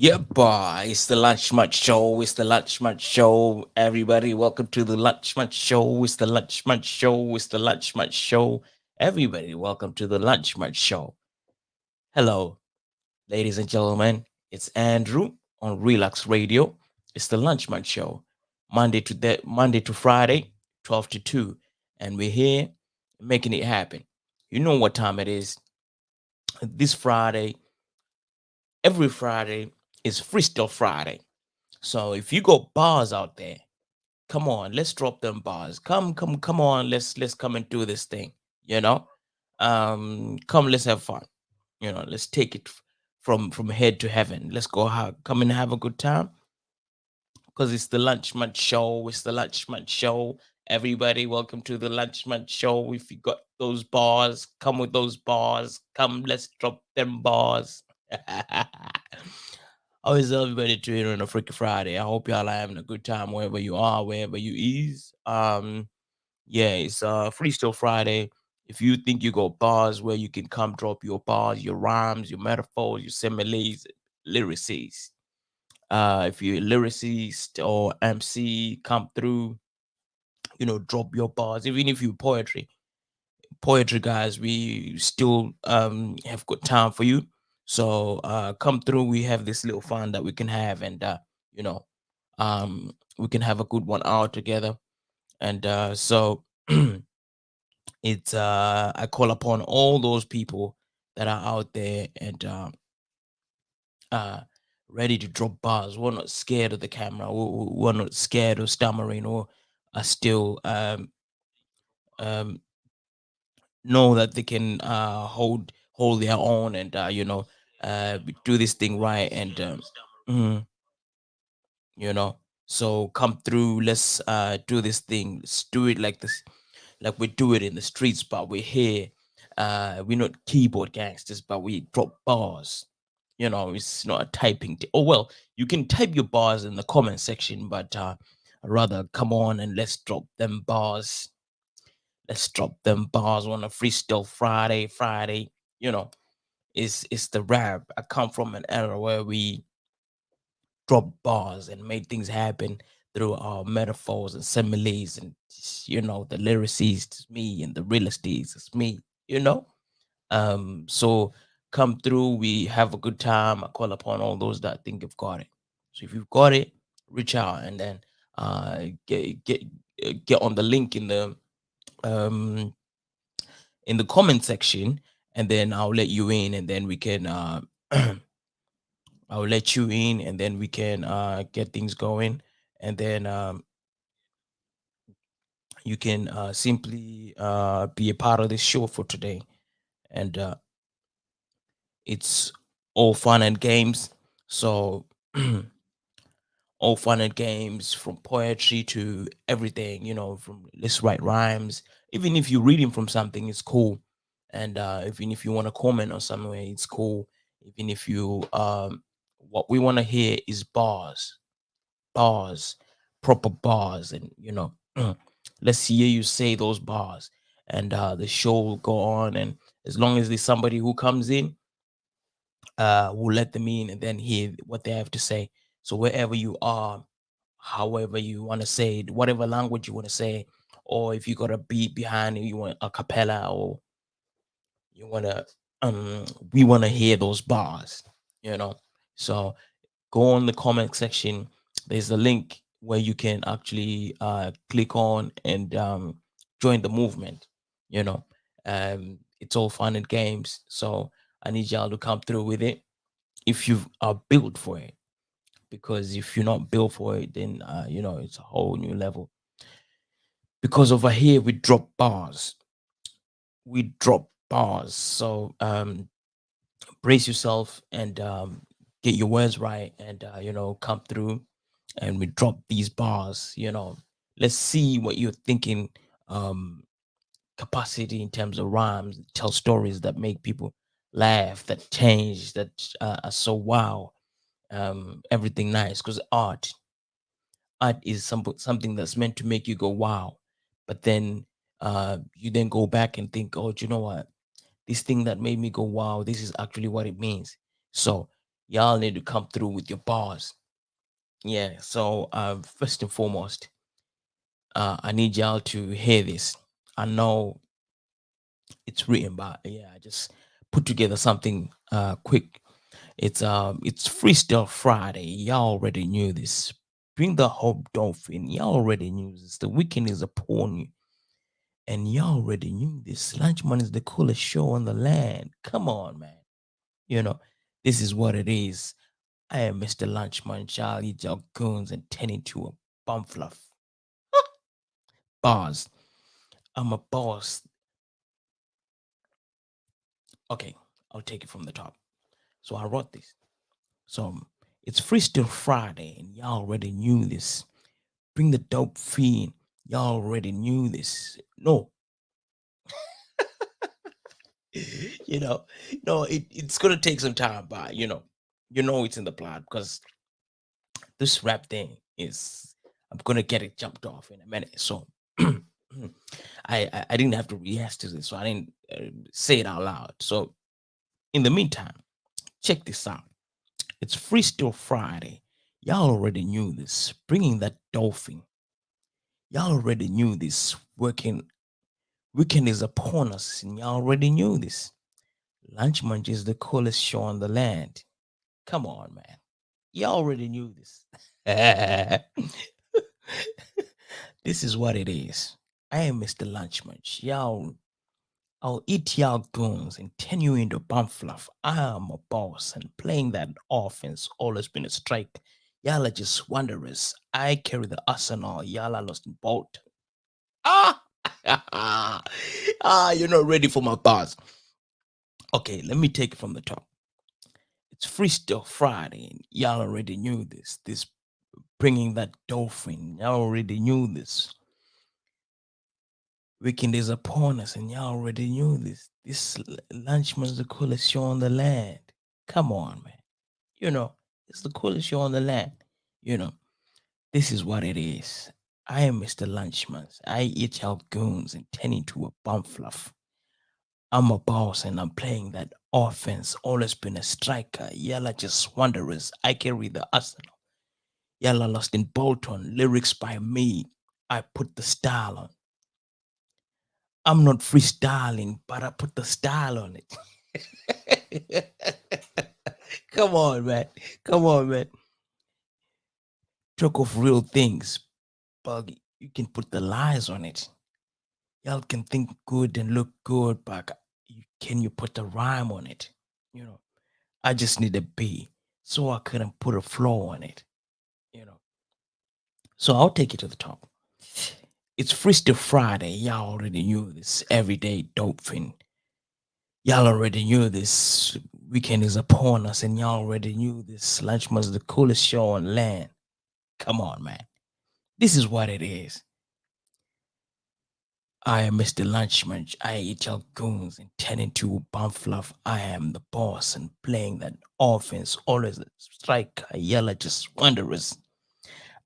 Yeah, boy, it's the Lunch Munch Show. It's the Lunch Munch Show. Everybody, welcome to the Lunch Munch Show. It's the Lunch Munch Show. It's the Lunch Munch Show. Everybody, welcome to the Lunch Munch Show. Hello, ladies and gentlemen. It's Andrew on Relax Radio. It's the Lunch Munch Show. Monday to Friday, 12 to 2. And we're here making it happen. You know what time it is. This Friday, every Friday is Freestyle Friday. So if you got bars out there, come on, let's drop them bars. Come on, let's come and do this thing. You know, come, let's have fun. Let's take it from head to heaven. Let's go come and have a good time because it's the Lunch Munch Show. It's the Lunch Munch Show. Everybody, welcome to the Lunch Munch Show. If you got those bars, come with those bars. Come, let's drop them bars. How is everybody doing on a Freaky Friday? I hope y'all are having a good time wherever you are, wherever you is. Yeah, it's Freestyle Friday. If you think you got bars where you can come drop your bars, your rhymes, your metaphors, your similes, lyrics. If you're a lyricist or MC, come through, drop your bars. Even if you poetry guys, we still have got time for you. So come through. We have this little fun that we can have, and you know we can have a good 1 hour together. And so it's I call upon all those people that are out there and uh ready to drop bars. We're not scared of the camera. We're not scared of stammering, or are still um know that they can hold their own, and do this thing right. And mhm, you know so come through. Let's do this thing. Let's do it like this, like we do it in the streets. But we're here, we're not keyboard gangsters, but we drop bars. It's not a typing oh, well, you can type your bars in the comment section, but rather come on and let's drop them bars. Let's drop them bars on a Freestyle Friday. You know, it's the rap. I come from an era where we dropped bars and made things happen through our metaphors and similes, and the lyricist is me and the real estate is me. You know, so come through. We have a good time. I call upon all those that think you've got it. So if you've got it, reach out, and then uh, get on the link um in the comment section, and then I'll let you in, and then we can I'll let you in, and then we can get things going, and then you can simply be a part of this show for today. And it's all fun and games. So all fun and games, from poetry to everything. From let's write rhymes. Even if you're reading from something, it's cool. And even if you want to comment on somewhere, it's cool. Even if you what we want to hear is bars, proper bars, and let's hear you say those bars, and the show will go on. And as long as there's somebody who comes in, we'll let them in and then hear what they have to say. So wherever you are, however you want to say it, whatever language you want to say, or if you got a beat behind it, you want a cappella, or you want to we want to hear those bars you know so go on the comment section. There's a link where you can actually click on and join the movement. you know it's all fun and games, so I need y'all to come through with it if you are built for it, because if you're not built for it, then it's a whole new level. Because over here we drop bars. So brace yourself and get your words right, and come through, and we drop these bars. Let's see what you're thinking. um Capacity in terms of rhymes, tell stories that make people laugh, that change, that are so wow. Everything nice, because art is something that's meant to make you go wow. But then you then go back and think, oh, do you know what, this thing that made me go wow, this is actually what it means. So Y'all need to come through with your bars. Yeah. So first and foremost, I need y'all to hear this. I know it's written, but yeah, I just put together something quick. It's Freestyle Friday. Y'all already knew this. Bring the hope dolphin. Y'all already knew this. The weekend is upon you. And y'all already knew this. Lunchman is the coolest show on the land. Come on, man. You know, this is what it is. I am Mr. Lunchman, Charlie Jalgoons, and turn into a bum fluff. Bars. I'm a boss. Okay, I'll take it from the top. So I wrote this. So it's Freestyle Friday, and y'all already knew this. Bring the dope fiend. Y'all already knew this. No, you know, no, it's gonna take some time, but you know it's in the plot because this rap thing is I'm gonna get it jumped off in a minute. So I didn't have to react to this, so I didn't say it out loud. So in the meantime, check this out. It's Freestyle Friday. Y'all already knew this. Bringing that dolphin. Y'all already knew this. Working weekend is upon us, and y'all already knew this. Lunch Munch is the coolest show on the land. Come on, man. Y'all already knew this. This is what it is. I am Mr. Lunch Munch. I'll eat y'all goons and turn you into bum fluff. I am a boss, and playing that offense always been a strike. Y'all are just wanderers. I carry the arsenal. Y'all are lost in boat. Ah! You're not ready for my bars. Okay, let me take it from the top. It's Freestyle Friday, and y'all already knew this. This bringing that dolphin, y'all already knew this. Weekend is upon us, and y'all already knew this. Lunchman's the coolest show on the land. Come on, man. It's the coolest show on the land. You know, this is what it is. I am Mr. Lunchman. I eat y'all goons and turn into a bum fluff. I'm a boss and I'm playing that offense. Always been a striker. Yalla just wanderers. I carry the arsenal. Yalla lost in Bolton. Lyrics by me. I put the style on. I'm not freestyling, but I put the style on it. Come on, man. Come on, man. Talk of real things, but you can put the lies on it. Y'all can think good and look good, but can you put the rhyme on it? You know, I just need a B, so I couldn't put a flow on it. You know, so I'll take it to the top. It's Freestyle Friday. Y'all already knew this. Everyday dope thing. Y'all already knew this. Weekend is upon us, and y'all already knew this. Lunch was the coolest show on land. Come on, man. This is what it is. I am Mr. Lunchman. I eat your goons and turn into a bomb fluff. I am the boss and playing that offense. Always a striker. Yellow just wondrous.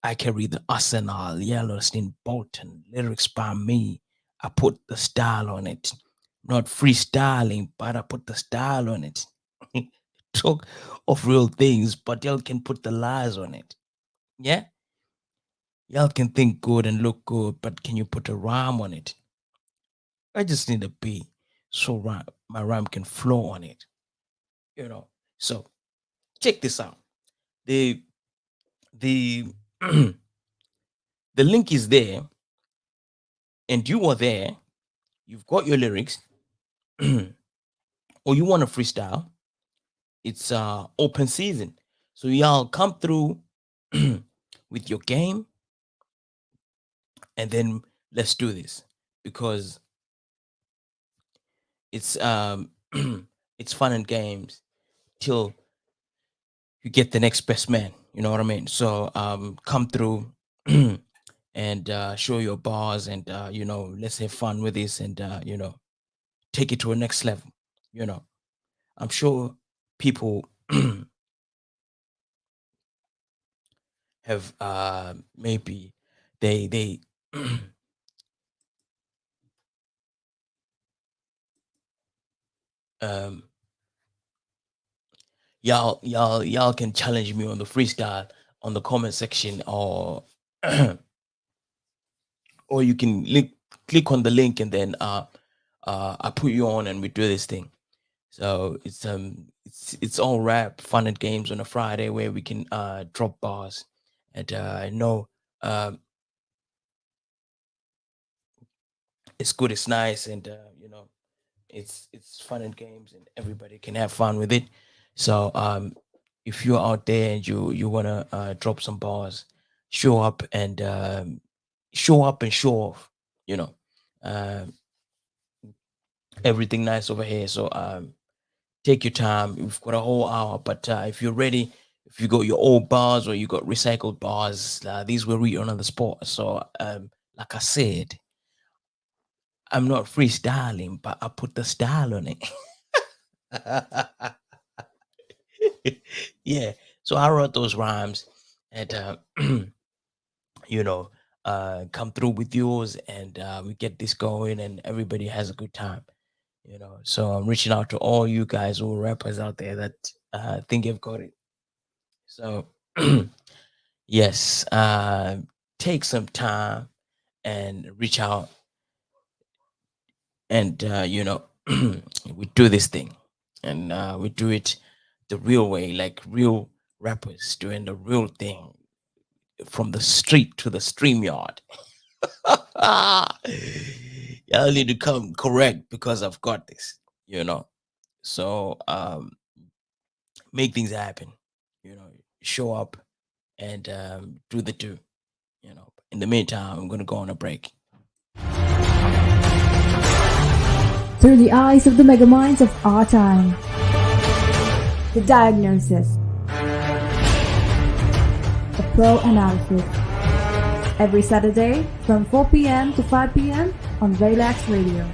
I carry the arsenal. Yellowstone Bolton. Lyrics by me. I put the style on it. Not freestyling, but I put the style on it. Talk of real things, but y'all can put the lies on it. Yeah? Y'all can think good and look good, but can you put a rhyme on it? I just need a beat so my rhyme can flow on it. You know. So check this out. The the the link is there, and you are there. You've got your lyrics, or you want to freestyle. It's open season, so y'all come through with your game, and then let's do this because it's it's fun and games till you get the next best man. You know what I mean? So come through and show your bars and let's have fun with this and take it to a next level. You know, I'm sure people have maybe they um y'all can challenge me on the freestyle on the comment section, or you can click on the link, and then I put you on and we do this thing. So it's all rap, fun and games on a Friday where we can drop bars, and I know um, it's good, it's nice, and it's fun and games, and everybody can have fun with it. So if you're out there and you wanna drop some bars, show up and show off. You know, uh, everything nice over here. So take your time. We've got a whole hour, but if you're ready, if you got your old bars or you got recycled bars, these were read on the spot. So like I said, I'm not freestyling, but I put the style on it. Yeah. So I wrote those rhymes, and you know, come through with yours, and we get this going, and everybody has a good time. So I'm reaching out to all you guys, all rappers out there that think you've got it. So yes, take some time and reach out, and we do this thing, and we do it the real way, like real rappers doing the real thing, from the street to the stream yard. Y'all need to come correct because I've got this, you know. So make things happen, show up and do the do. In the meantime, I'm gonna go on a break. Through the eyes of the megaminds of our time. The diagnosis. The pro analysis. Every Saturday from 4 p.m. to 5 p.m. on Relax Radio.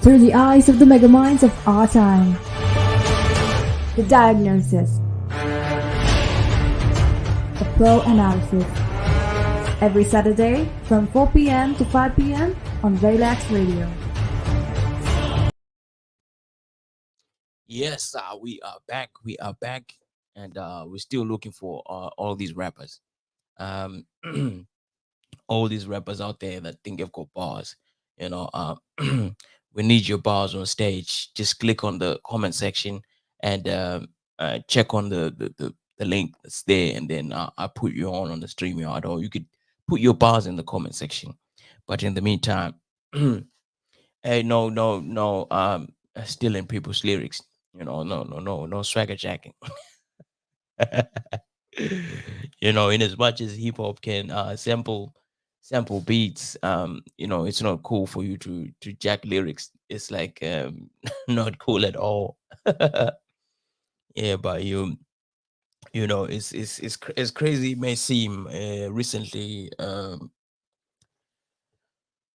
Through the eyes of the megaminds of our time. The diagnosis. The pro analysis. Every Saturday from 4 p.m. to 5 p.m. on Relax Radio. Yes, we are back. We are back, and we're still looking for all these rappers. Um, all these rappers out there that think they've got bars. You know, we need your bars on stage. Just click on the comment section and check on the link that's there, and then I put you on the stream yard, or you could put your bars in the comment section. But in the meantime, hey, no, no, no, stealing people's lyrics. You know, no, no, no, no swagger jacking. In as much as hip hop can sample beats, it's not cool for you to jack lyrics. It's like not cool at all. Yeah, but it's as crazy it may seem.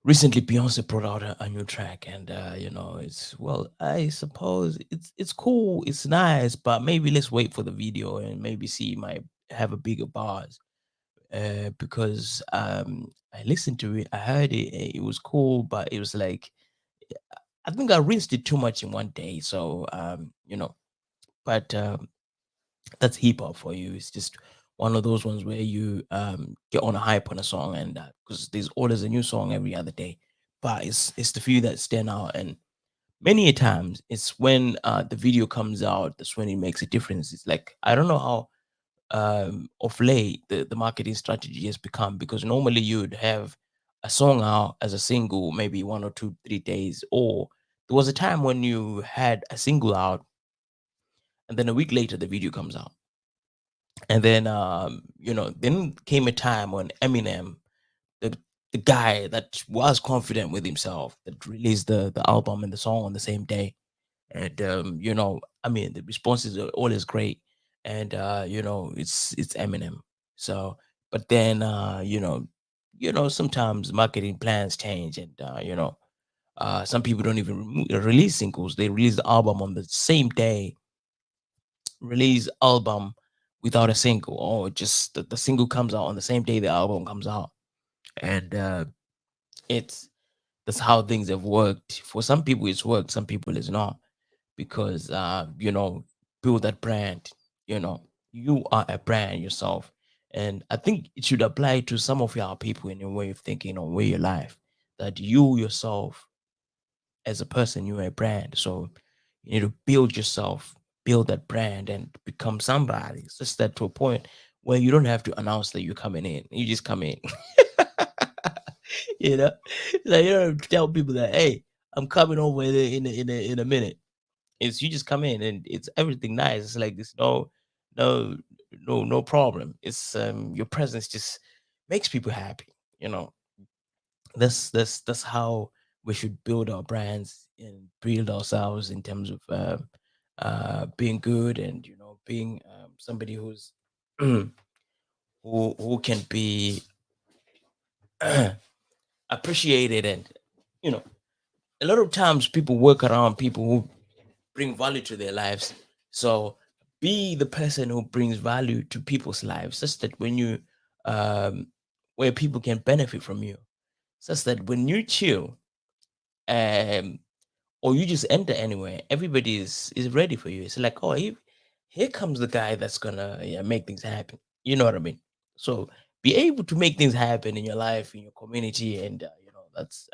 Recently Beyonce brought out a new track, and it's, well, I suppose it's cool, it's nice, but maybe let's wait for the video and maybe see, might have a bigger bars. Because I listened to it, I heard it, it was cool, but it was like, I think I rinsed it too much in one day. So but that's hip hop for you. It's just one of those ones where you get on a hype on a song, and because there's always a new song every other day, but it's the few that stand out. And many a times it's when the video comes out, that's when it makes a difference. It's like, I don't know how of late the marketing strategy has become, because normally you'd have a song out as a single maybe 1 or 2 3 days, or there was a time when you had a single out and then a week later the video comes out. And then then came a time when Eminem, the the guy that was confident with himself, that released the album and the song on the same day. And I mean, the responses are always great. And it's Eminem. So, but then sometimes marketing plans change, and some people don't even release singles. They release the album on the same day, release album without a single, or just the single comes out on the same day the album comes out. And it's that's how things have worked. For some people it's worked, some people it's not, because build that brand. you know you are a brand yourself. And I think it should apply to some of your people in your way of thinking or way of life, that you yourself, as a person, you're a brand. So you need to build yourself, build that brand, and become somebody. It's just that, to a point where you don't have to announce that you're coming in, you just come in. you know like, you don't have to tell people that, hey, I'm coming over in a minute. It's, you just come in and it's everything nice. It's like this, no no problem. It's your presence just makes people happy. you know that's how we should build our brands and build ourselves, in terms of being good, and being somebody who's who can be appreciated. And you know a lot of times people work around people who bring value to their lives. So be the person who brings value to people's lives, such that when you um where people can benefit from you, such that when you chill, um or you just enter anywhere, everybody is ready for you. It's like, oh, here comes the guy that's gonna, yeah, make things happen. You know what I mean? So be able to make things happen in your life, in your community, and that's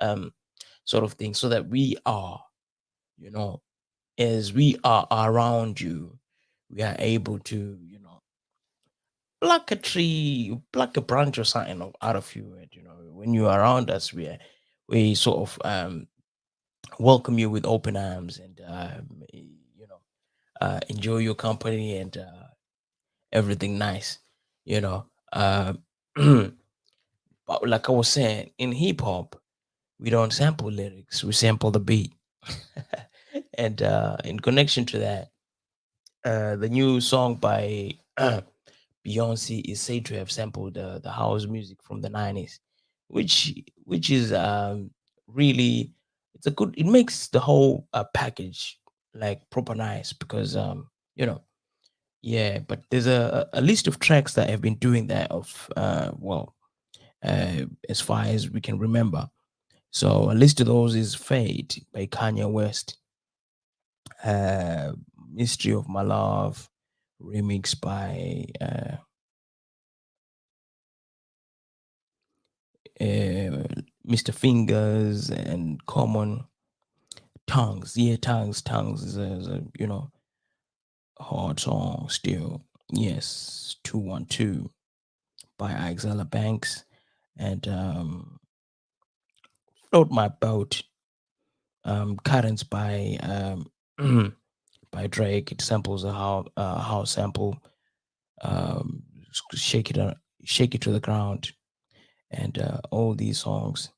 sort of thing, so that we are, you know as we are around you, we are able to, pluck a tree, pluck a branch or something out of you. And when you're around us, we sort of welcome you with open arms, and enjoy your company, and everything nice. You know, uh, but like I was saying, in hip hop, we don't sample lyrics; we sample the beat. And in connection to that, the new song by Beyonce is said to have sampled the house music from the 90s, which is really, it's a good, it makes the whole package like proper nice, because you know yeah. But there's a list of tracks that have been doing that, of as far as we can remember. So a list of those is Fade by Kanye West, Mystery of My Love, remixed by Mr. Fingers and Common. Tongues. Yeah, Tongues is a hard song still. Yes, 212 by Ixella Banks. And Float My Boat, Currents by by Drake. It samples a house sample. Um, shake it, shake it to the ground, and all these songs.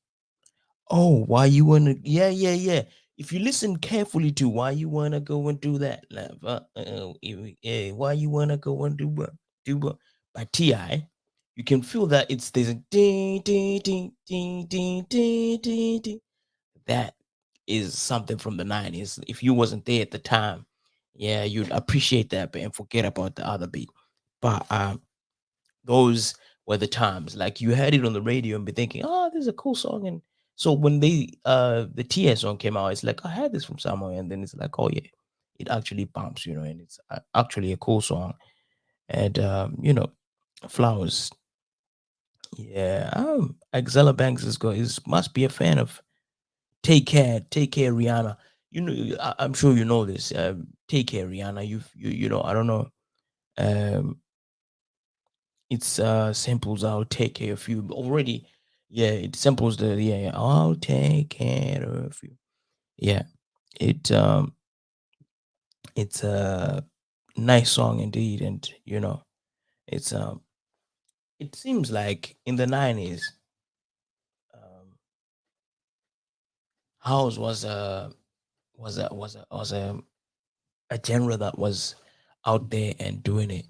Oh, why you wanna? Yeah, yeah, yeah. If you listen carefully to why you wanna go and do that, love, why you wanna go and do what, do what by Ti, you can feel that it's there's a ding, ding, ding, ding, ding, ding, ding, ding. That is something from the 90s. If you wasn't there at the time, yeah, you'd appreciate that bit and forget about the other beat. But those were the times. Like you had it on the radio and be thinking, oh, this is a cool song. And so when the TS song came out, it's like I had this from somewhere, and then it's like, oh yeah, it actually bumps, and it's actually a cool song. And Flowers, yeah. Axella Banks is must be a fan of Take Care, Rihanna. I'm sure you know this. Take Care, Rihanna. I don't know. Um, it's samples I'll take care of you already. Yeah, it samples yeah, I'll take care of you. Yeah, it it's a nice song indeed. And it's it seems like in the 90s, um house was a genre that was out there and doing it.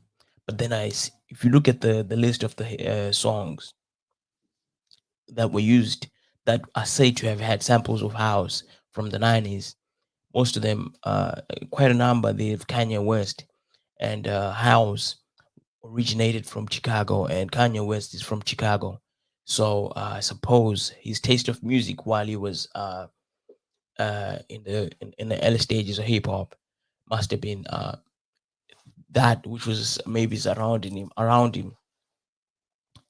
But then if you look at the list of the songs that were used, that are said to have had samples of house from the 90s, most of them, quite a number, they have Kanye West. And house originated from Chicago, and Kanye West is from Chicago. So I suppose his taste of music while he was in the early stages of hip hop must have been that which was maybe surrounding him,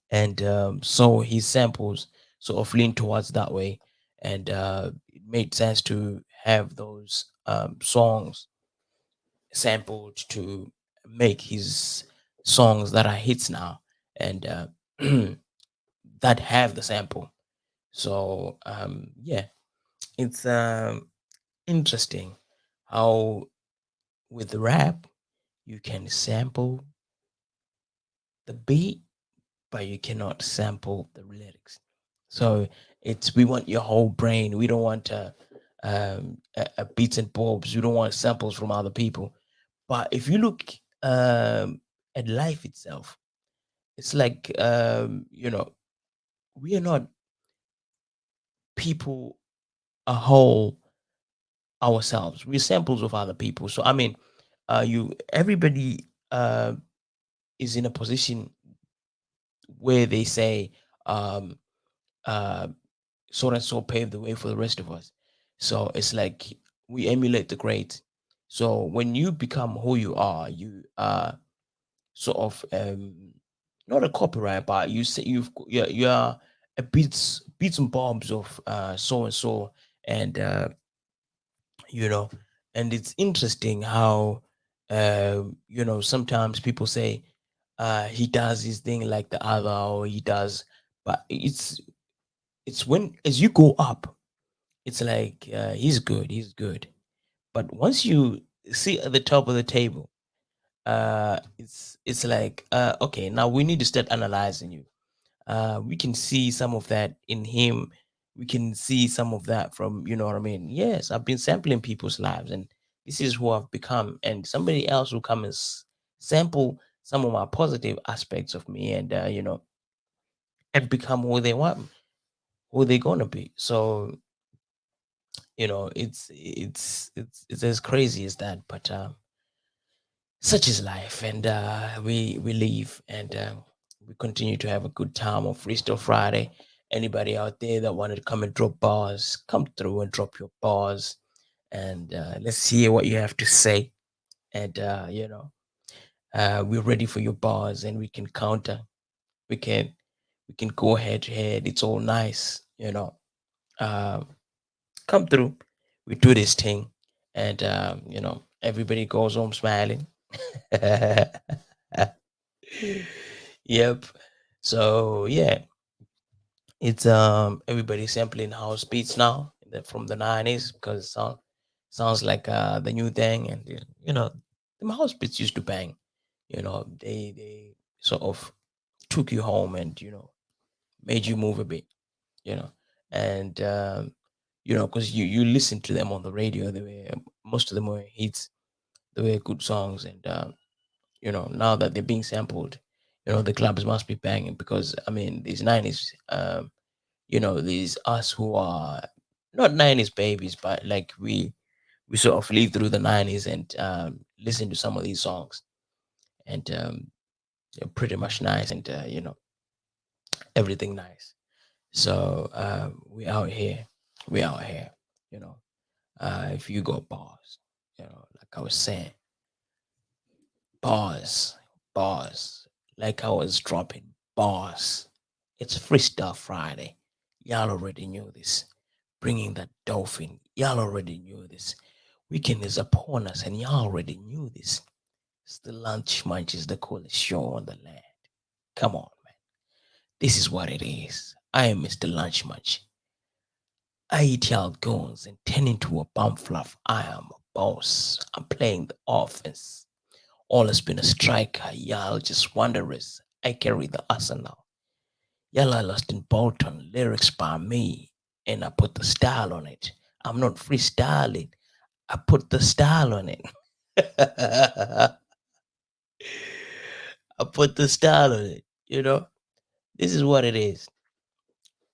and so his samples sort of lean towards that way. And it made sense to have those songs sampled to make his songs that are hits now, and that have the sample. So yeah, it's interesting how with rap you can sample the beat, but you cannot sample the lyrics. So it's we want your whole brain. We don't want a beats and bobs. We don't want samples from other people. But if you look at life itself, it's like we are not people a whole ourselves. We're samples of other people. So I mean, you everybody is in a position where they say um, uh, so and so paved the way for the rest of us. So it's like we emulate the great. So when you become who you are, you sort of not a copyright, but you say you're a beats and bombs of so and so. And you know and it's interesting how sometimes people say he does his thing like the other, or he does. But it's when as you go up, it's like he's good. But once you see at the top of the table, it's like okay, now we need to start analyzing you. We can see some of that in him. We can see some of that from, you know what I mean? Yes, I've been sampling people's lives, and this is who I've become. And somebody else will come and sample some of my positive aspects of me, and and become who they want, who they're gonna be. So it's as crazy as that. But such is life, and we live, and we continue to have a good time on Freestyle Friday. Anybody out there that wanted to come and drop bars, come through and drop your bars, and let's hear what you have to say. and we're ready for your bars, and we can counter. We can we can go head to head. It's all nice, Um, come through. We do this thing, and everybody goes home smiling. Yep. So yeah, it's everybody sampling house beats now from the '90s because sounds like the new thing, and the house beats used to bang. They sort of took you home and made you move a bit. You know, and because you listen to them on the radio, they were most of them were hits, they were good songs, and now that they're being sampled, the clubs must be banging because I mean these '90s. These us who are not '90s babies, but like we sort of live through the '90s and listen to some of these songs, and they're pretty much nice, and everything nice. So we out here, we out here. You know, if you got bars, like I was saying, bars, bars, like I was dropping bars. It's Freestyle Friday. Y'all already knew this. Bringing that dolphin. Y'all already knew this. Weekend is upon us, and y'all already knew this. It's the Lunch Munch is the coolest show on the land. Come on, man. This is what it is. I am Mr. Lunch Munch. I eat y'all goons and turn into a bomb fluff. I am a boss. I'm playing the offense. All has been a striker. Y'all just wanderers. I carry the arsenal. Y'all are lost in Bolton. Lyrics by me. And I put the style on it. I'm not freestyling. I put the style on it. I put the style on it. This is what it is.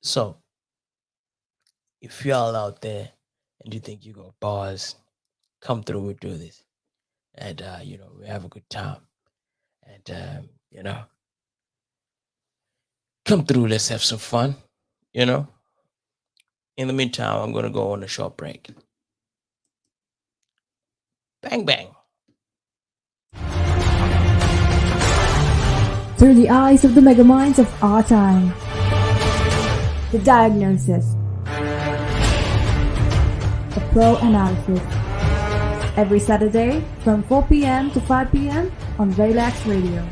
So, if y'all out there and you think you got bars, come through. We do this, and we have a good time. And come through. Let's have some fun. You know. In the meantime, I'm gonna go on a short break. Bang bang. Through the eyes of the megaminds of our time. The Diagnosis. A Pro Analysis. Every Saturday from 4 p.m. to 5 p.m. on Relax Radio.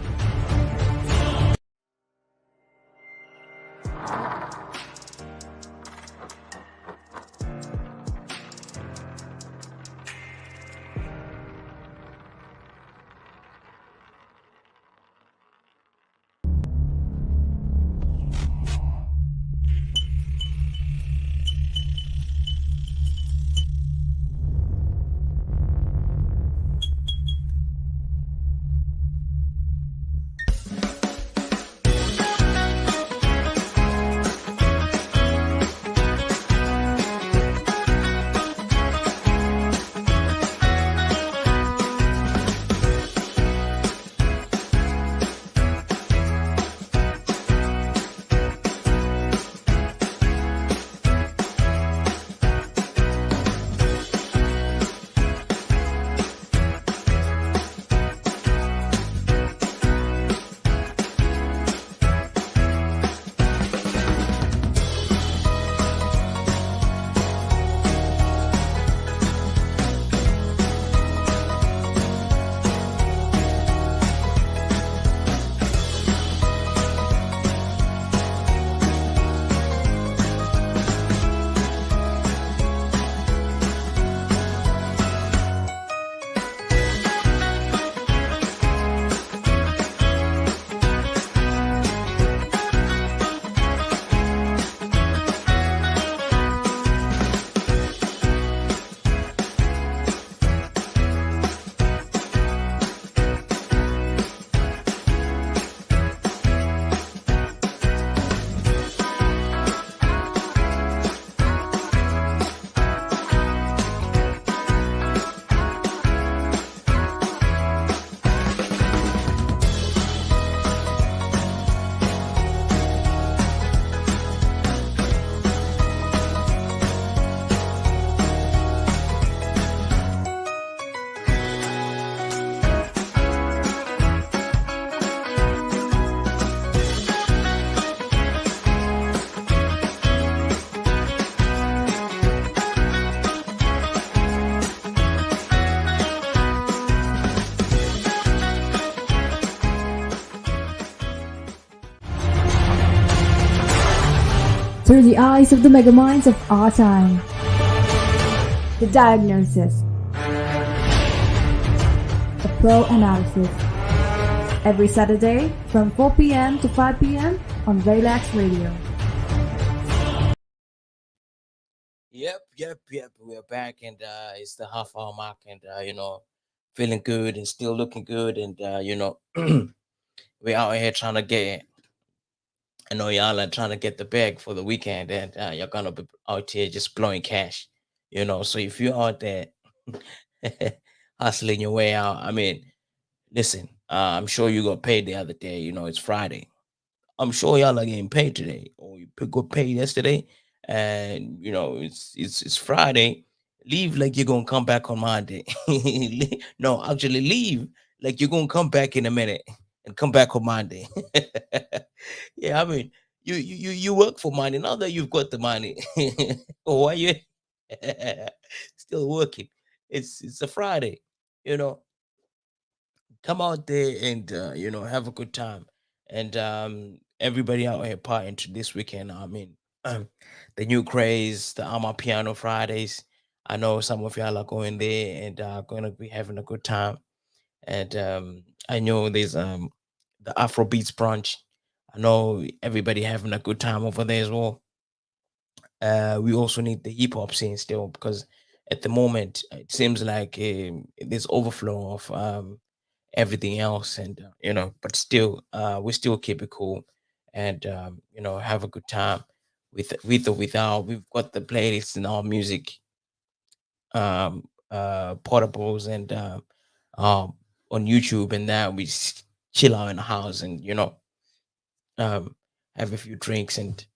Through the eyes of the megaminds of our time. The Diagnosis. A pro analysis. Every Saturday from 4 p.m. to 5 p.m. on Relax Radio. Yep. We're back, and it's the half hour mark, and feeling good and still looking good, and we're out here trying to get. I know y'all are trying to get the bag for the weekend, and you're gonna be out here just blowing cash. So if you're out there hustling your way out, I mean, listen, I'm sure you got paid the other day. It's Friday. I'm sure y'all are getting paid today, or you got paid yesterday, and it's Friday. Leave like you're gonna come back on Monday. No, actually, leave like you're gonna come back in a minute and come back on Monday. Yeah, I mean, you work for money now that you've got the money. Why you still working? It's a Friday, you know come out there and have a good time, and everybody out here partying to this weekend. I mean, um, the new craze, the Ama Piano Fridays. I know some of y'all are going there and going to be having a good time, and I know there's the Afro Beats brunch. I know everybody having a good time over there as well. We also need the hip hop scene still, because at the moment it seems like there's overflow of everything else, and but still we still keep it cool, and have a good time with or without. We've got the playlists and all music, portables, and um on YouTube, and that we chill out in the house, and um have a few drinks, and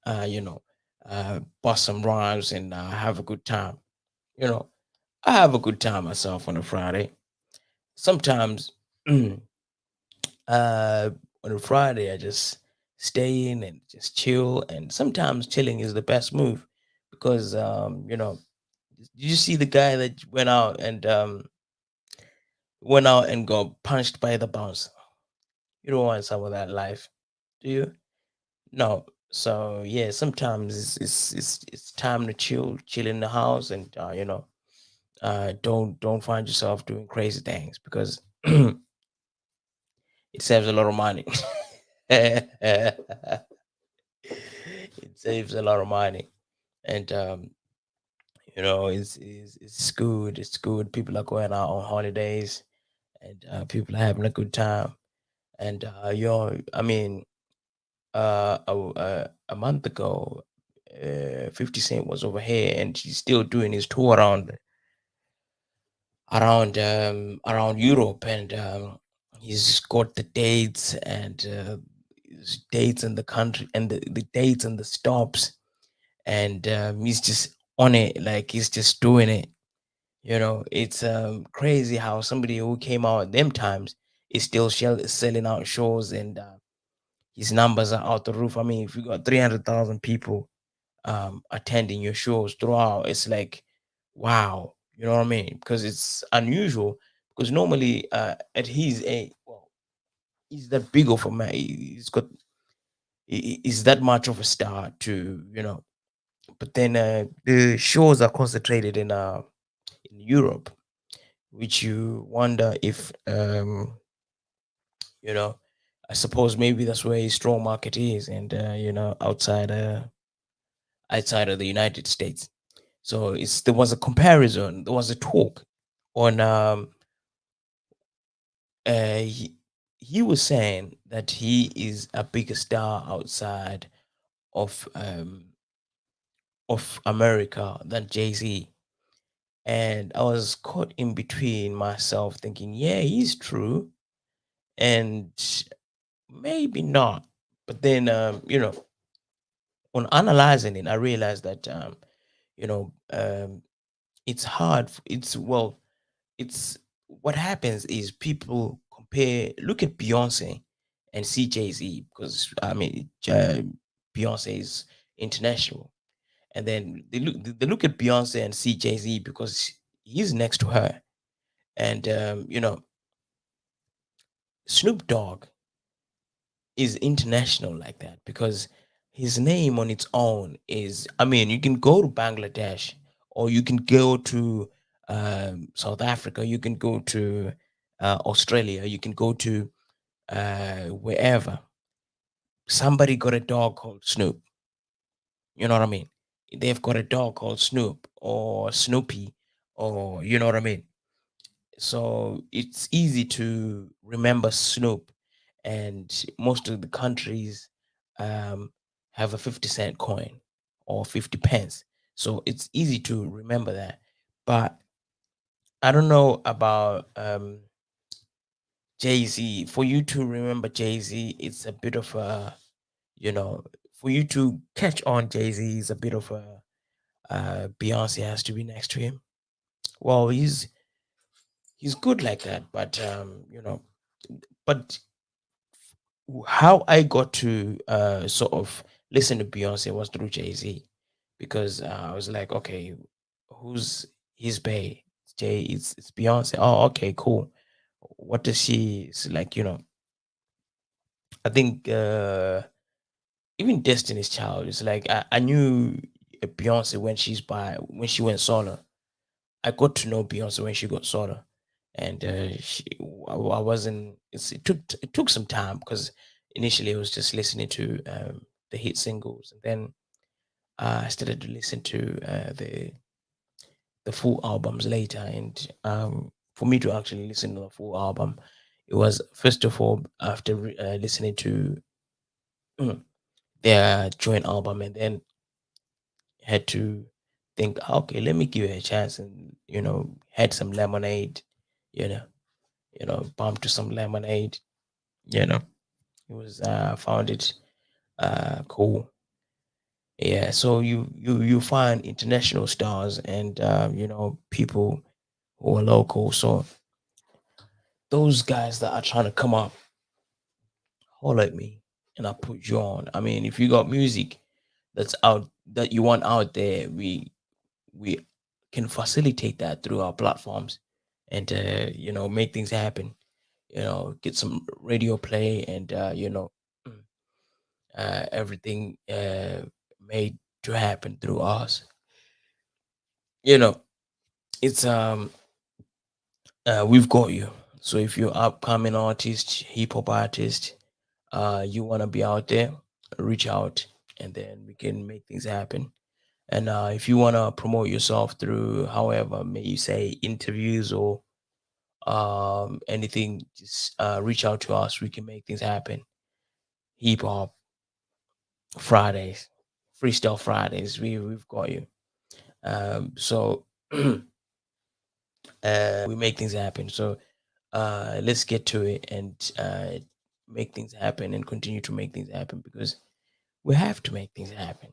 bust some rhymes, and have a good time. you know I have a good time myself on a Friday. Sometimes uh on a Friday I just stay in and just chill, and sometimes chilling is the best move, because did you see the guy that went out and got punched by the bouncer? You don't want some of that life, do you? No. So yeah, sometimes it's time to chill in the house, and don't find yourself doing crazy things, because it saves a lot of money. It saves a lot of money, and it's good. It's good. People are going out on holidays, and people are having a good time. And I mean, a month ago, 50 Cent was over here, and he's still doing his tour around Europe, and he's got the dates, and his dates in the country, and the dates and the stops, and he's just on it, like he's just doing it. It's crazy how somebody who came out at them times is still selling out shows, and his numbers are out the roof. I mean, if you got 300,000 people attending your shows throughout, it's like, wow, you know what I mean? Because it's unusual. Because normally, at his age, well, he's that big of a man. He's that much of a star to, But then the shows are concentrated in Europe, which you wonder if, you know, I suppose maybe that's where his strong market is, and outside of the United States. So there was a comparison, there was a talk on he was saying that he is a bigger star outside of America than Jay-Z. And I was caught in between myself thinking, yeah, he's true, and maybe not. But then on analyzing it, I realized that you know it's hard. It's what happens is people look at Beyonce and see Jay-Z, because I mean, Beyonce is international, and then they look at Beyonce and see Jay-Z because he's next to her, and Snoop Dogg is international like that because his name on its own is, I mean, you can go to Bangladesh, or you can go to South Africa, you can go to Australia, you can go to wherever. Somebody got a dog called Snoop. You know what I mean? They've got a dog called Snoop or Snoopy, or you know what I mean? So it's easy to remember Snoop, and most of the countries um, have a 50 cent coin or 50 pence. So it's easy to remember that. But I don't know about Jay Z. For you to remember Jay Z, it's a bit of a, you know, for you to catch on Jay Z is a bit of a, Beyonce has to be next to him. Well, he's good like that, but but how I got to sort of listen to Beyonce was through Jay Z, because I was like, okay, who's his bae? It's Jay, it's Beyonce. Oh, okay, cool. What does she? It's like, I think even Destiny's Child is like, I knew Beyonce when she went solo. I got to know Beyonce when she got solo, and I wasn't. It took some time, because initially I was just listening to the hit singles, and then I started to listen to the full albums later. And for me to actually listen to the full album, it was first of all after listening to their joint album, and then had to think, okay, let me give it a chance, and had some lemonade, you know, bump to some lemonade, you know. It was found it cool. Yeah, so you find international stars, and people who are local. So those guys that are trying to come up, holler at me, and I put you on. I mean, if you got music that's out that you want out there, we can facilitate that through our platforms, and make things happen. Get some radio play, and mm, everything made to happen through us. you know it's we've got you. So if you're upcoming artist, hip hop artist, you want to be out there, reach out, and then we can make things happen. And if you want to promote yourself through, however, may you say, interviews or anything, just reach out to us. We can make things happen. Hip hop Fridays, freestyle Fridays, we've got you. So we make things happen. So let's get to it, and make things happen, and continue to make things happen, because we have to make things happen.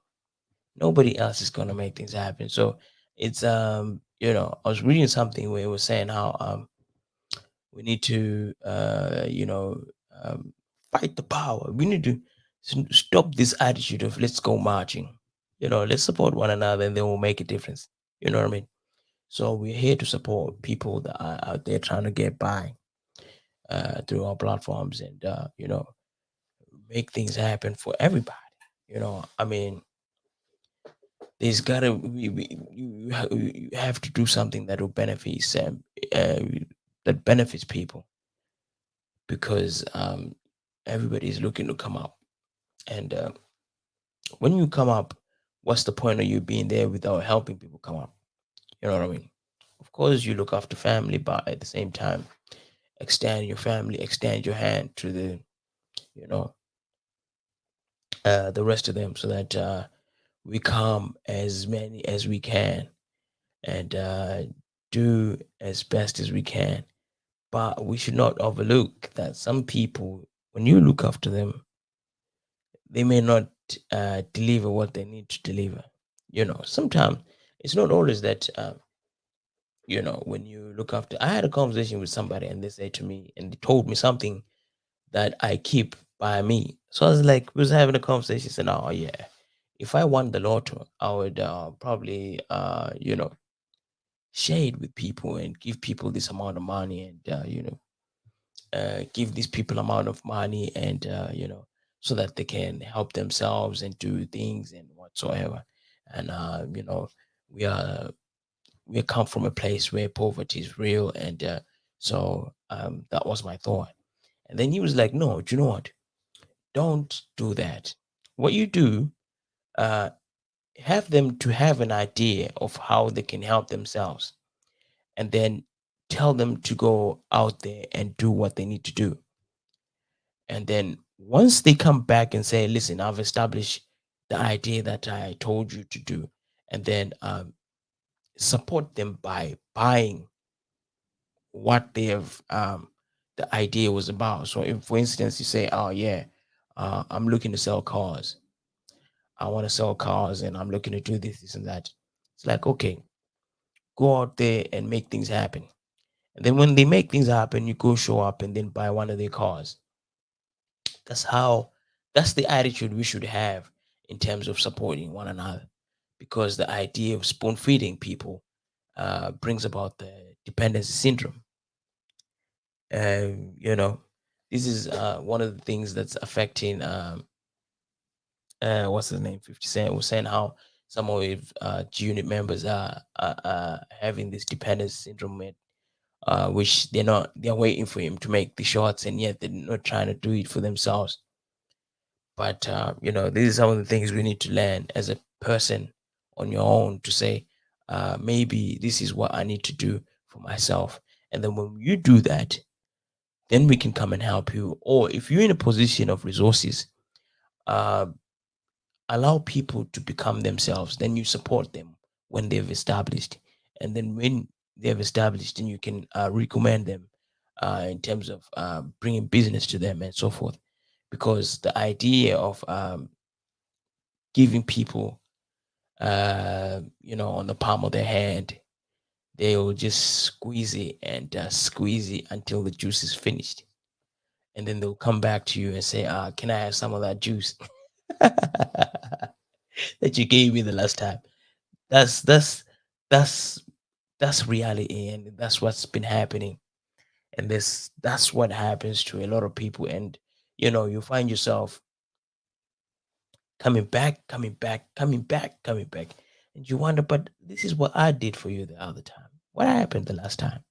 Nobody else is gonna make things happen. So it's I was reading something where it was saying how we need to fight the power. We need to stop this attitude of let's go marching. Let's support one another, and then we'll make a difference. You know what I mean? So we're here to support people that are out there trying to get by through our platforms, and make things happen for everybody. I mean, there's gotta you have to do something that will benefit uh, that benefits people, because everybody's looking to come up, and when you come up, what's the point of you being there without helping people come up? You know what I mean? Of course, you look after family, but at the same time, extend your family, extend your hand to you know the rest of them, so that we come as many as we can, and do as best as we can. But we should not overlook that some people, when you look after them, they may not deliver what they need to deliver. Sometimes it's not always that. When you look after, I had a conversation with somebody, and they said to me, and they told me something that I keep by me. So I was like, we was having a conversation. Said, "Oh yeah, if I won the lotto, I would probably shade with people and give people this amount of money, and give these people amount of money, and so that they can help themselves and do things and whatsoever. And we are we come from a place where poverty is real, and that was my thought. And then he was like, no, do you know what, don't do that. What you do, uh have them to have an idea of how they can help themselves, and then tell them to go out there and do what they need to do. And then once they come back and say, listen, I've established the idea that I told you to do, and then support them by buying what they have, the idea was about. So if, for instance, you say, oh yeah, I'm looking to sell cars, I want to sell cars and I'm looking to do this and that. It's like, okay, go out there and make things happen. And then when they make things happen, you go show up and then buy one of their cars. That's how, that's the attitude we should have in terms of supporting one another. Because the idea of spoon feeding people brings about the dependency syndrome. You know, this is one of the things that's affecting, what's his name, 50 Cent was saying how some of his G Unit members are having this dependency syndrome, which they're waiting for him to make the shots, and yet they're not trying to do it for themselves. But these are some of the things we need to learn as a person on your own, to say, maybe this is what I need to do for myself. And then when you do that, then we can come and help you. Or if you're in a position of resources, uh, allow people to become themselves. Then you support them when they've established. And then when they've established, then you can recommend them in terms of bringing business to them and so forth. Because the idea of giving people, on the palm of their hand, they will just squeeze it and squeeze it until the juice is finished. And then they'll come back to you and say, can I have some of that juice that you gave me the last time? That's that's that's that's reality, and that's what's been happening. And that's what happens to a lot of people. And you find yourself coming back, coming back, coming back, coming back. And you wonder, but this is what I did for you the other time. What happened the last time?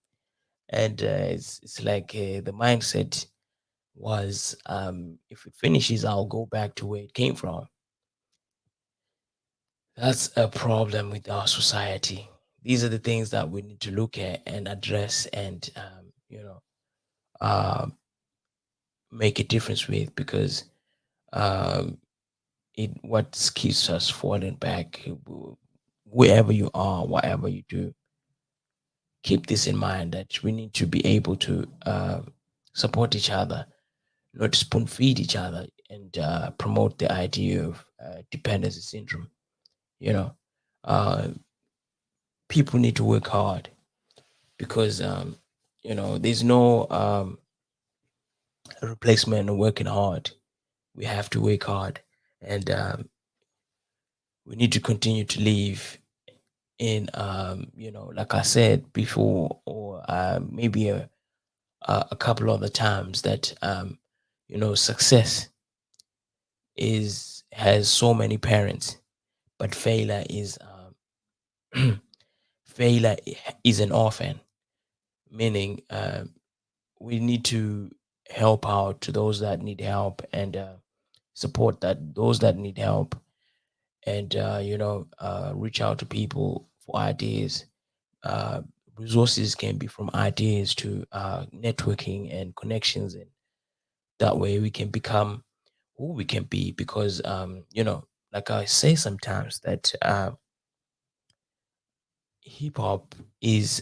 And it's like the mindset was, if it finishes, I'll go back to where it came from. That's a problem with our society. These are the things that we need to look at and address, and uh, make a difference with, because um, it what keeps us falling back. Wherever you are, whatever you do, keep this in mind, that we need to be able to support each other, not spoon feed each other, and promote the idea of dependency syndrome. You know, uh, people need to work hard, because there's no replacement of working hard. We have to work hard, and we need to continue to live in, like I said before, or maybe a couple other times, that success is has so many parents, but failure is failure is an orphan. Meaning, we need to help out to those that need help, and support that those that need help, and reach out to people for ideas. uh, Resources can be from ideas to networking and connections, and that way we can become who we can be. Because like I say sometimes, that hip hop is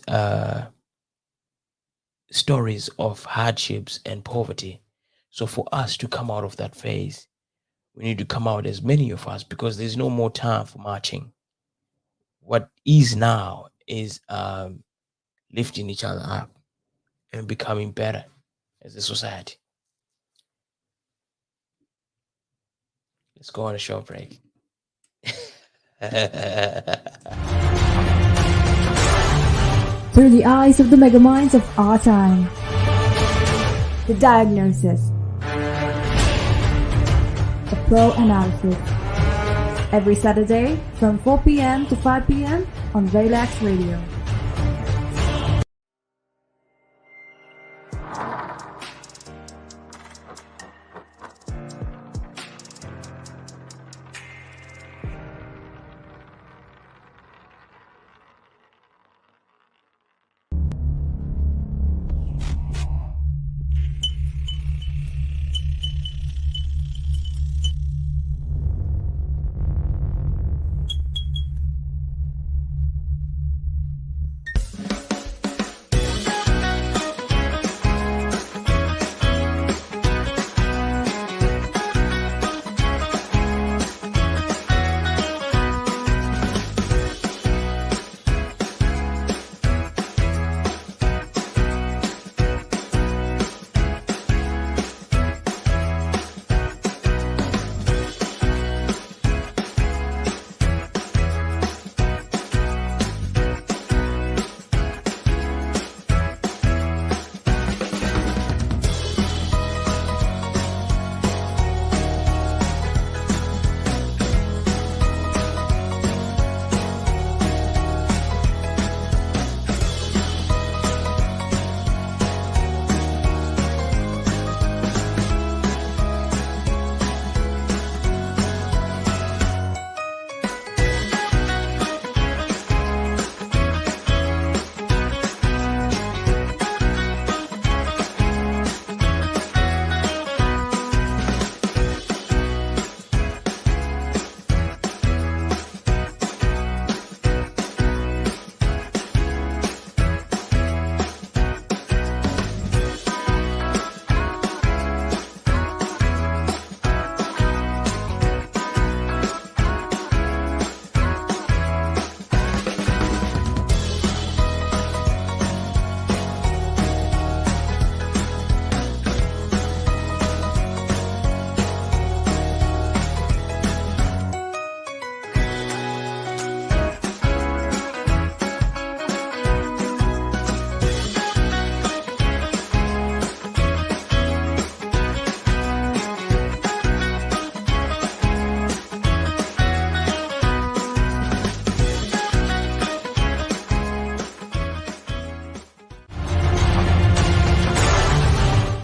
stories of hardships and poverty. So for us to come out of that phase, we need to come out, as many of us, because there's no more time for marching. What is now is lifting each other up and becoming better as a society. Let's go on a short break. Through the eyes of the megaminds of our time. The diagnosis. the Pro Analysis. Every Saturday from 4 p.m. to 5 p.m. on Relax Radio.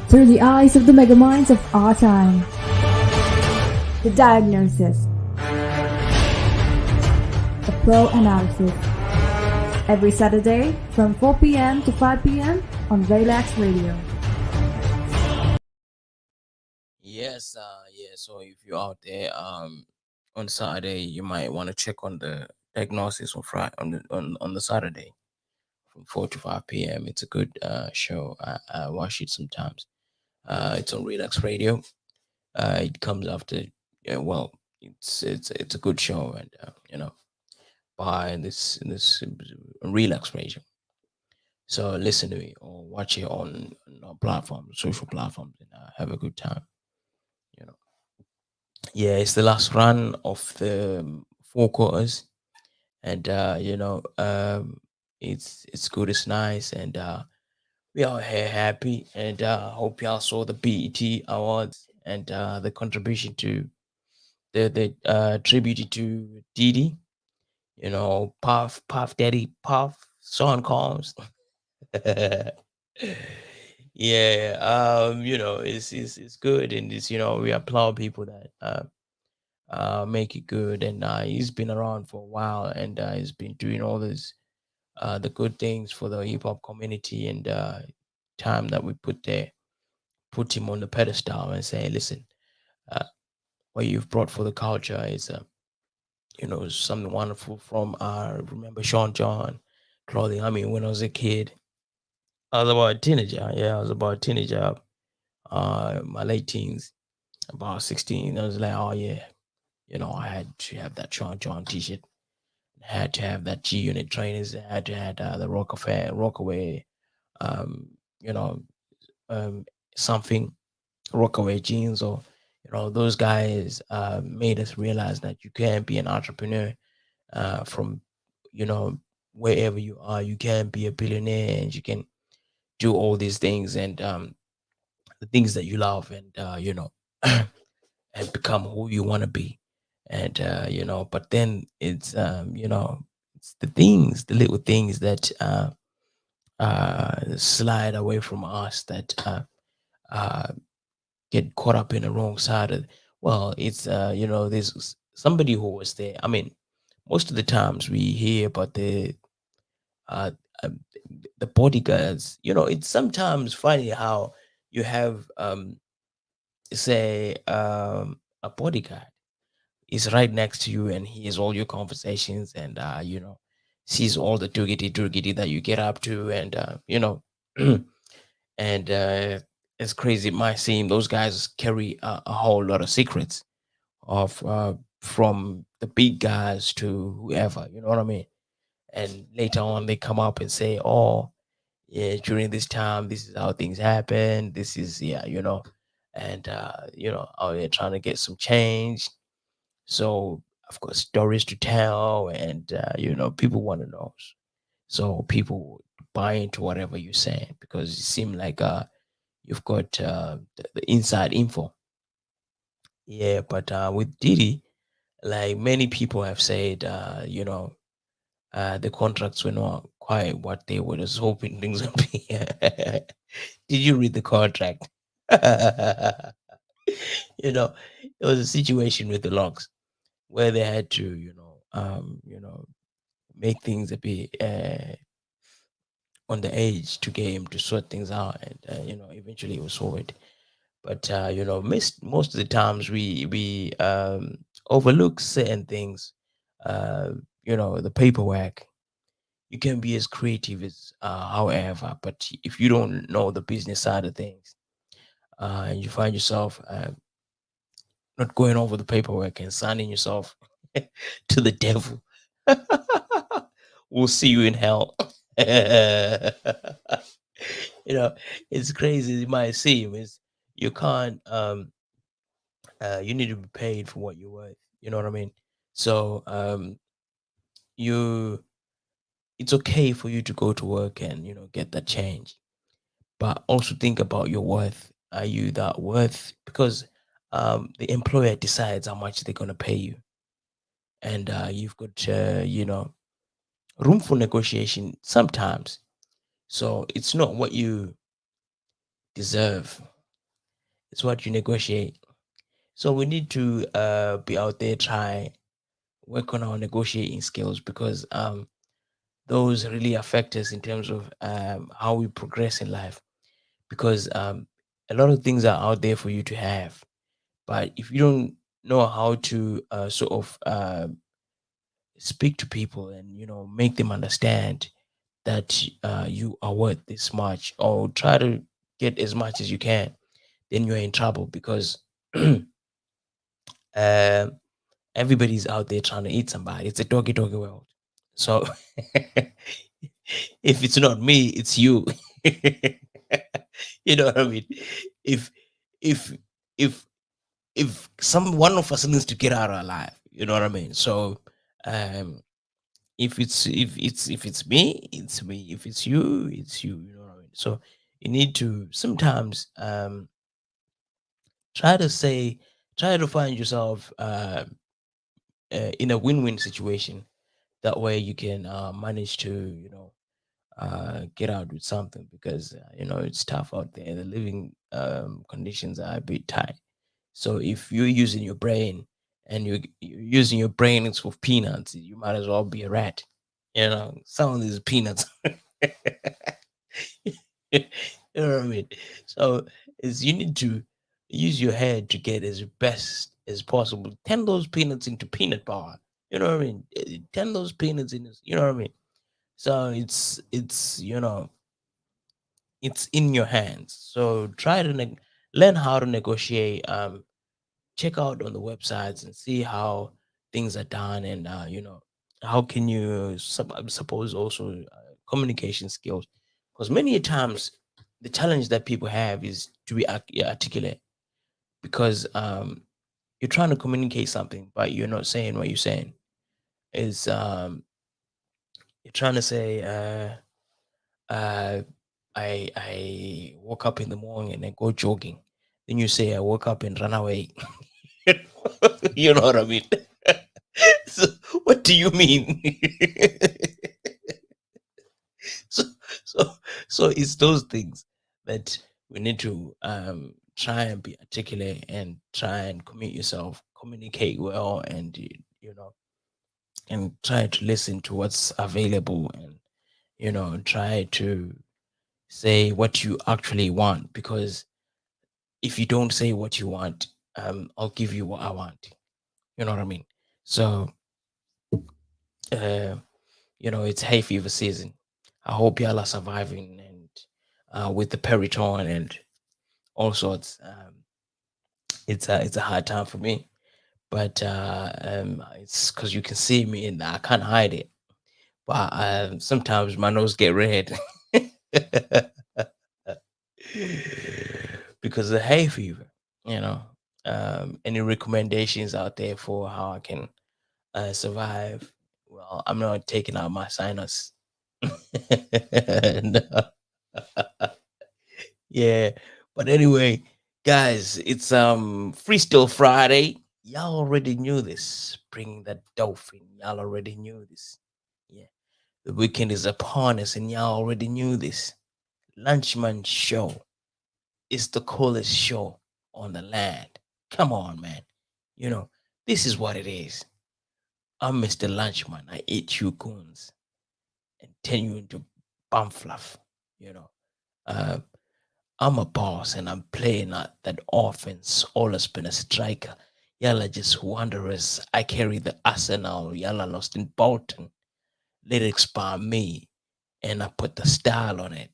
Through the eyes of the megaminds of our time. The Diagnosis. The Pro Analysis. Every Saturday from 4 p.m. to 5 p.m. on Relax Radio. Yes, yeah. So if you're out there, on Saturday, you might want to check on the diagnosis on Friday on the Saturday from 4 to 5 p.m. It's a good show. I watch it sometimes. It's on Relax Radio. It comes after. Yeah, well, it's a good show, and by this Relax Radio. So listen to me or watch it on our platforms, social platforms, and have a good time. You know. Yeah, it's the last run of the 4 quarters, and it's good, it's nice, and we are here happy, and hope y'all saw the BET awards and the contribution to the tribute to Didi. Puff Daddy Puff Sean Combs. Yeah, it's good, and it's we applaud people that make it good, and he's been around for a while, and he's been doing all this the good things for the hip hop community, and time that we put there, put him on the pedestal and say, listen, uh, what you've brought for the culture is something wonderful. From remember Sean John clothing. I mean, when I was a kid, I was about a teenager. Yeah, I was about a teenager. My late teens, about 16. I was like, oh yeah, I had to have that Sean John T-shirt. I had to have that G Unit trainers. I had to have the Rockaway, um, you know, um, something Rockaway jeans, or those guys made us realize that you can be an entrepreneur from you know wherever you are. You can be a billionaire, and you can do all these things, and the things that you love, and and become who you want to be. And but then it's it's the things, the little things that slide away from us, that uh, get caught up in the wrong side of. Well, it's there's somebody who was there. I mean, most of the times we hear about uh, uh, the bodyguards. It's sometimes funny how you have say a bodyguard is right next to you and he hears all your conversations, and sees all the doogity that you get up to, and and it's crazy. It might seem those guys carry a whole lot of secrets of from the big guys to whoever, you know what I mean? And later on they come up and say, oh yeah, during this time this is how things happen, this is, yeah, and oh, they're trying to get some change. So of course stories to tell, and people want to know. So people buy into whatever you're saying because it seems like you've got the inside info. Yeah, but with Didi, like many people have said, the contracts were not quite what they were just hoping things would be. Did you read the contract? you know, there was a situation with the logs where they had to, make things a bit on the edge to get him to sort things out, and eventually it was sorted. But most of the times we overlook certain things. uh the paperwork, you can be as creative as however, but if you don't know the business side of things, and you find yourself not going over the paperwork and signing yourself to the devil, we'll see you in hell. you know it's crazy as it might seem. Is you can't you need to be paid for what you're worth, you know what I mean? So you it's okay for you to go to work and get that change, but also think about your worth. Are you that worth? Because the employer decides how much they're going to pay you, and you've got room for negotiation sometimes. So it's not what you deserve, it's what you negotiate. So we need to be out there, try work on our negotiating skills, because those really affect us in terms of how we progress in life. Because a lot of things are out there for you to have, but if you don't know how to sort of speak to people and make them understand that you are worth this much, or try to get as much as you can, then you're in trouble, because uh, everybody's out there trying to eat somebody. It's a doggy doggy world. So if it's not me, it's you. You know what I mean? If if if if some one of us needs to get out alive, you know what I mean? So um if it's me, it's me. If it's you, it's you. You know what I mean? So you need to sometimes try to say, try to find yourself in a win-win situation. That way you can manage to get out with something, because it's tough out there. The living conditions are a bit tight. So if you're using your brain, and you're using your brains for peanuts, you might as well be a rat. Some of these peanuts. You know what I mean? So is you need to use your head to get as best as possible. Turn those peanuts into peanut bar. You know what I mean? Turn those peanuts in. You know what I mean? So it's it's in your hands. So try to learn how to negotiate. Check out on the websites and see how things are done, and how can you I suppose also communication skills, because many a times the challenge that people have is to be articulate, because you're trying to communicate something but you're not saying what you're saying. Is You're trying to say uh I woke up in the morning and then go jogging, then you say I woke up and run away. You know what I mean? So, what do you mean? so, so, so it's those things that we need to try and be articulate and try and commit yourself, communicate well, and you know, and try to listen to what's available, and try to say what you actually want, because if you don't say what you want, I'll give you what I want. You know what I mean? So, uh, it's hay fever season. I hope y'all are surviving, and with the periton and all sorts. It's a hard time for me, but it's because you can see me and I can't hide it. But sometimes my nose get red because of the hay fever. You know, any recommendations out there for how I can survive? Well, I'm not taking out my sinus. No. Yeah. But anyway, guys, it's Freestyle Friday. Y'all already knew this. Bring that dolphin. Y'all already knew this. Yeah. The weekend is upon us, and y'all already knew this. Lunchman Show is the coolest show on the land. Come on, man. You know, this is what it is. I'm Mr. Lunchman. I eat you goons and turn you into bum fluff. You know. Uh, I'm a boss and I'm playing at that offense. Always been a striker. Yalla just wanderers. I carry the arsenal. Yalla lost in Bolton. Lyrics by me. And I put the style on it.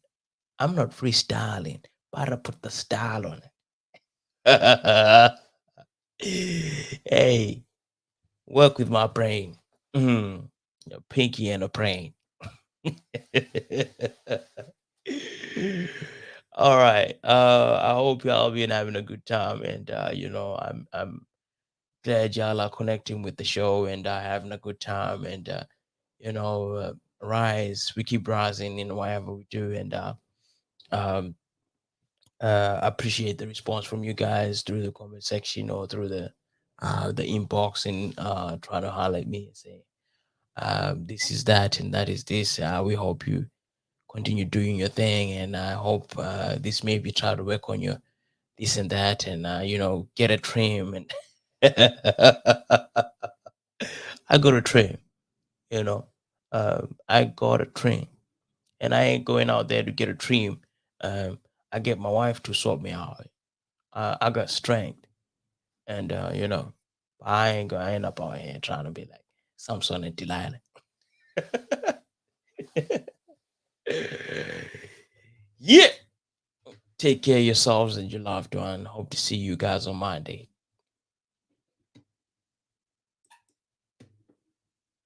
I'm not freestyling, but I put the style on it. Hey, work with my brain. Mm, your pinky and a brain. All right. I hope y'all been having a good time, and I'm glad y'all are connecting with the show and having a good time, and you know, uh, rise. We keep rising in whatever we do, and um, appreciate the response from you guys through the comment section or through the inbox, and try to highlight me and say this is that and that is this. We hope you continue doing your thing, and I hope this maybe try to work on your this and that, and get a trim. And I got a trim, you know. I got a trim, and I ain't going out there to get a trim. Um, I get my wife to sort me out. I got strength, and I ain't up out here trying to be like Samson and Delilah. Yeah. Take care of yourselves and your loved one. Hope to see you guys on Monday.